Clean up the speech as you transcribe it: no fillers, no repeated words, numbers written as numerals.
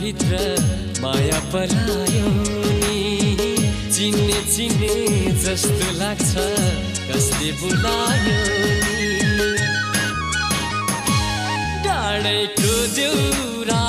भित्र माया पलायो नि चिन्ने चिन्ने जस्तो लाग्छ कसले बुलायो नि डाँडैको देउरा